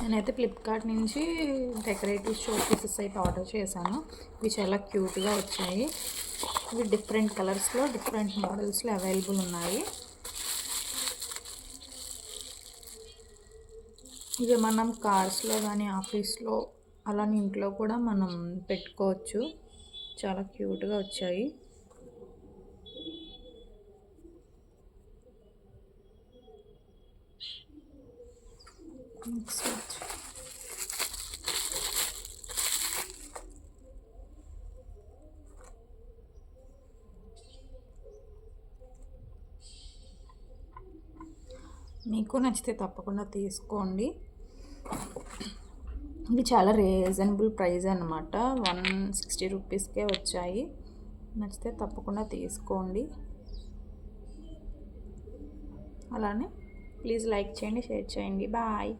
నేనైతే ఫ్లిప్కార్ట్ నుంచి decorative show pieces అయితే ఆర్డర్ చేశాను. ఇవి చాలా క్యూట్గా వచ్చాయి. ఇవి డిఫరెంట్ కలర్స్లో డిఫరెంట్ మోడల్స్లో అవైలబుల్ ఉన్నాయి. ఇవి మనం కార్స్లో కానీ ఆఫీస్లో అలానే ఇంట్లో కూడా మనం పెట్టుకోవచ్చు. చాలా క్యూట్గా వచ్చాయి. మీకు నచ్చితే తప్పకుండా తీసుకోండి. ఇవి చాలా రీజనబుల్ ప్రైస్ అన్నమాట. 160 రూపీస్కే వచ్చాయి. నచ్చితే తప్పకుండా తీసుకోండి. అలానే ప్లీజ్ లైక్ చేయండి, షేర్ చేయండి. బాయ్.